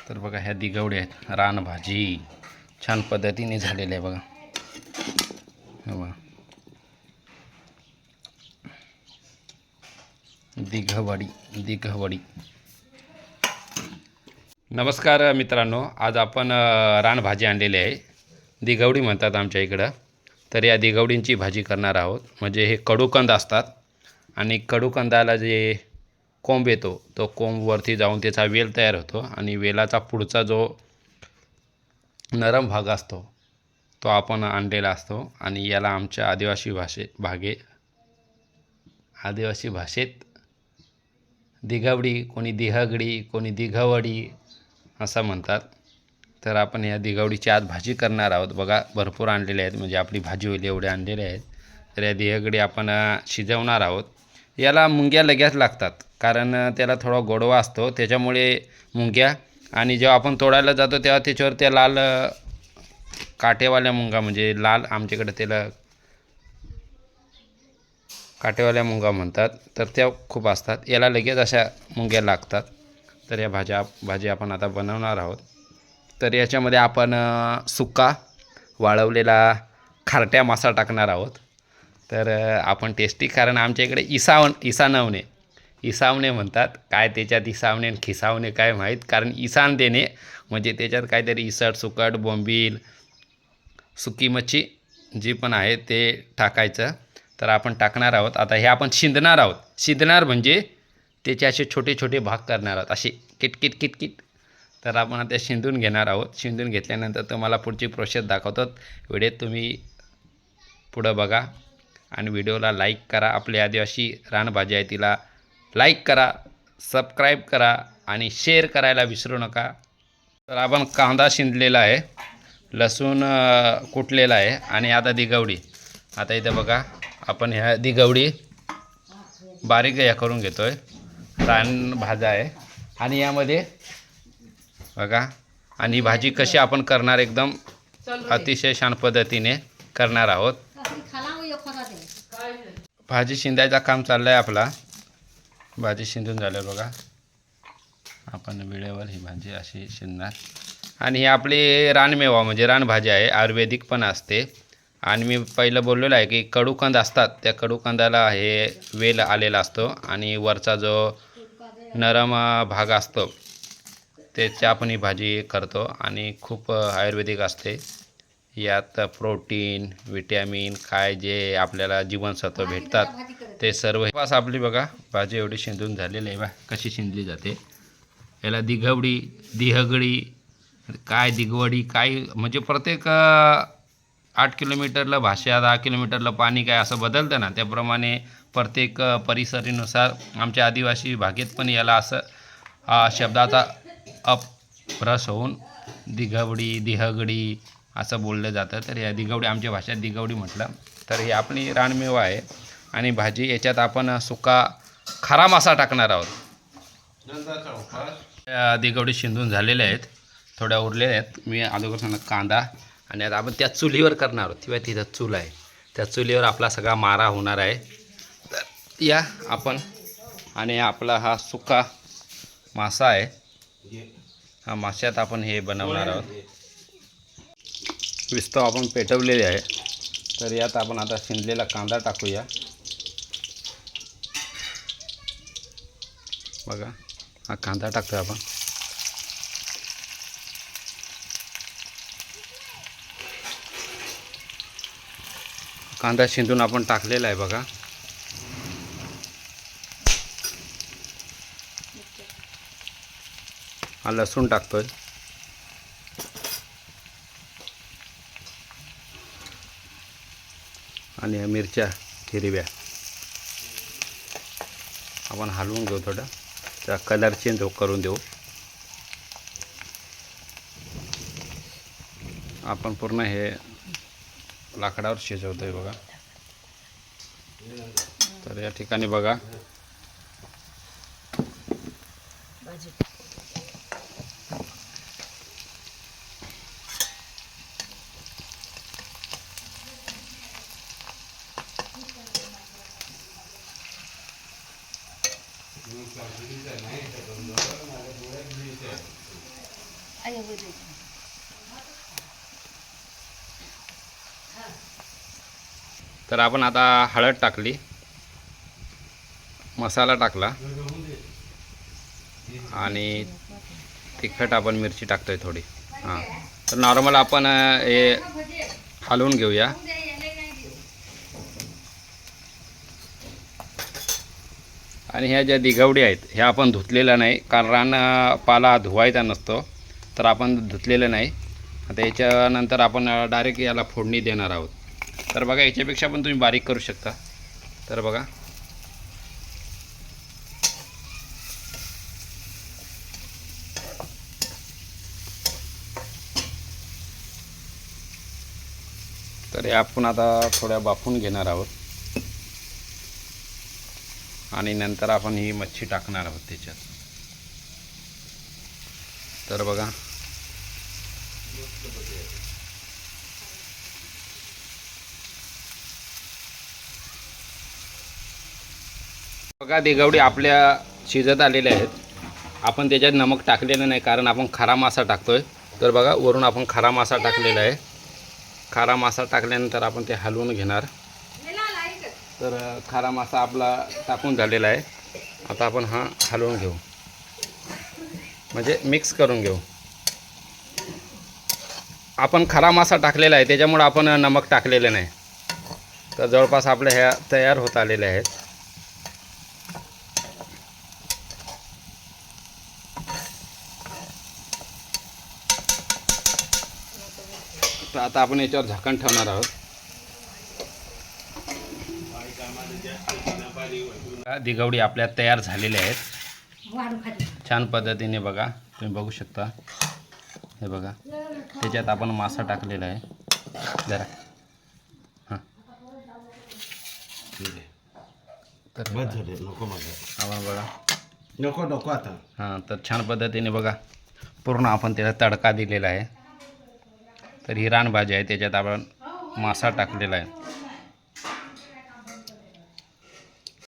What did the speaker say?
तर बघा ह्या दिगवड्या आहेत, रानभाजी छान पद्धतीने झालेल्या आहे बघा. बघा दिघवडी. नमस्कार मित्रांनो, आज आपण रानभाजी आणलेली आहे. दिघवडी म्हणतात आमच्या इकडं. तर या दिघवडींची भाजी करणार आहोत. म्हणजे हे कडूकंद असतात आणि कडूकंदाला जे कोंब येतो तो कोंबवरती जाऊन त्याचा वेल तयार होतो आणि वेलाचा पुढचा जो नरम भाग असतो तो आपण आणलेला असतो आणि याला आमच्या आदिवासी भाषेत दिघवडी, कोणी दिहगडी, कोणी दिघवडी असं म्हणतात. तर आपण या दिघवडीची आज भाजी करणार आहोत. बघा भरपूर आणलेले आहेत, म्हणजे आपली भाजी होईल एवढे आणलेले आहेत. तर या दिहगडी आपण शिजवणार आहोत. याला मुंग्या लगेच लागतात, कारण त्याला थोडा गोडवा असतो त्याच्यामुळे मुंग्या. आणि जेव्हा आपण तोडायला जातो तेव्हा त्याच्यावर त्या लाल काटेवाल्या मुंगा, म्हणजे लाल आमच्याकडे त्याला काटेवाल्या मुंगा म्हणतात, तर त्या खूप असतात. याला लगेच अशा मुंग्या लागतात. तर या भाजी आपण आता बनवणार आहोत. तर याच्यामध्ये आपण सुका वाळवलेला खारट्या मासा टाकणार आहोत. तर आपण टेस्टी, कारण आमच्या इकडे इसावणे म्हणतात. काय त्याच्यात इसावणे आणि खिसावणे काय माहीत, कारण इसान देणे म्हणजे त्याच्यात काहीतरी इसट, सुकट, बोंबील, सुकी मच्छी जी पण आहे ते टाकायचं. तर आपण टाकणार आहोत. आता हे आपण शिंदणार आहोत. शिंदणार म्हणजे त्याचे असे छोटे छोटे भाग करणार आहोत, असे किटकिट. तर आपण आता शिंदून घेणार आहोत. शिंदून घेतल्यानंतर तुम्हाला पुढची प्रोसेस दाखवतो. व्हिडिओत तुम्ही पुढं बघा आणि व्हिडिओला लाईक करा. आपली आदिवासी रानभाजी आहे तिला लाईक करा, सबस्क्राईब करा आणि शेअर करायला विसरू नका. तर आपण कांदा शिंदलेला आहे, लसूण कुटलेला आहे आणि आता दिघवडी. आता इथं बघा आपण ह्या दिघवडी बारीक करून घेतो आहे. रानभाजा आहे आणि यामध्ये बघा. आणि ही भाजी कशी आपण करणार, एकदम अतिशय छान पद्धतीने करणार आहोत. भाजी शिंदायचा काम चाललं आहे आपला. भाजी शिंदून झालं बघा. आपण वेळेवर ही भाजी अशी शिंदणार. आणि ही आपली रानमेवा म्हणजे रानभाजी आहे, आयुर्वेदिक पण असते. आणि मी पहिलं बोललेलं आहे की कडूकंद असतात, त्या कडूकंदाला हे वेल आलेला असतो आणि वरचा जो नरम भाग असतो त्याच्या आपण ही भाजी करतो आणि खूप आयुर्वेदिक असते. यात प्रोटीन, विटॅमिन, काय जे आपल्याला जीवनसत्व भेटतात ते सर्व. बस आपली बघा भाजी एवढी शिंदून झालेली आहे. बा कशी शिंदली जाते. याला दिघवडी, दिहगडी, काय दिघवडी काय, म्हणजे प्रत्येक 8 किलोमीटरला भाषा, 10 किलोमीटरला पाणी, काय असं बदलतं ना, त्याप्रमाणे प्रत्येक परिसरीनुसार आमच्या आदिवासी भागेत पण याला असं शब्दाचा अपभ्रंश होऊन दिघवडी, दिहगडी असं बोललं जातं. तर या दिघवडी आमच्या भाषेत दिघवडी म्हटलं. तर ही आपली रानमेवा आहे आणि भाजी. याच्यात आपण सुका खारा मासा टाकणार आहोत. दिघवडी शिंदून झालेल्या आहेत, थोड्या उरलेल्या आहेत. मी अगोदर कांदा आणि आता आपण त्या चुलीवर करणार आहोत. किंवा तिथं चूल आहे, त्या चुलीवर आपला सगळा मारा होणार आहे. तर या आपण, आणि आपला हा सुका मासा आहे, हा माशात आपण हे बनवणार आहोत. विस्तव आपण पेटवलेले आहे. तर यात आपण आता शिंदलेला कांदा टाकूया. बघा हा कांदा टाकतो आपण. कांदा शिंदून आपण टाकलेला आहे बघा. हा लसूण टाकतोय आणि ह्या मिरच्या हिरव्या आपण हलवून घेऊ. थोडं त्या कलर चेंज करून देऊ. आपण पूर्ण हे लाकडावर शिजवतोय बघा. तर या ठिकाणी बघा तर आपण आता हळद टाकली, मसाला टाकला आणि तिखट आपण मिरची टाकतोय थोडी. हां, तर नॉर्मल आपण हे हलवून घेऊया. आणि ह्या ज्या दिगवडी आहेत ह्या आपण धुतलेल्या नाही, कारण पाला धुवायचा नसतो, तर आपण धुतलेलं नाही. आता याच्यानंतर आपण डायरेक्ट याला फोडणी देणार आहोत. तर बघा, याच्यापेक्षा पण तुम्ही बारीक करू शकता. तर बघा, तर हे आपण आता थोड्या बाफून घेणार आहोत आणि नंतर आपण ही मच्छी टाकणार आहोत त्याच्यात. तर बघा, दिगवडी आपल्या शिजत आलेल्या आहेत. आपण त्याच्यात नमक टाकलेलं नाही, कारण आपण खारा मासा टाकतोय. तर बघा, वरून आपण खारा मासा टाकलेला आहे. खारा मासा टाकल्यानंतर आपण ते हलवून घेणार. तर खारा मासा आपला टाकून झालेला आहे. आता आपण हा हलवून घेऊ, म्हणजे मिक्स करून घेऊ. आपण खारा मासा टाकलेला आहे त्याच्यामुळे आपण नमक टाकलेलं नाही. तर जवळपास आपल्या ह्या तयार होत आलेल्या आहेत. तर आता आपण याच्यावर झाकण ठेवणार आहोत. दिगवडी आपल्या तयार झालेल्या आहेत छान पद्धतीने. बघा, तुम्ही बघू शकता. हे बघा, त्याच्यात आपण मासा टाकलेला आहे जरा. हां, तर आपण बघा, नको आता. हां, तर छान पद्धतीने बघा पूर्ण आपण त्याला तडका दिलेला आहे. तर ही रानभाजी आहे, त्याच्यात आपण मासा टाकलेला आहे.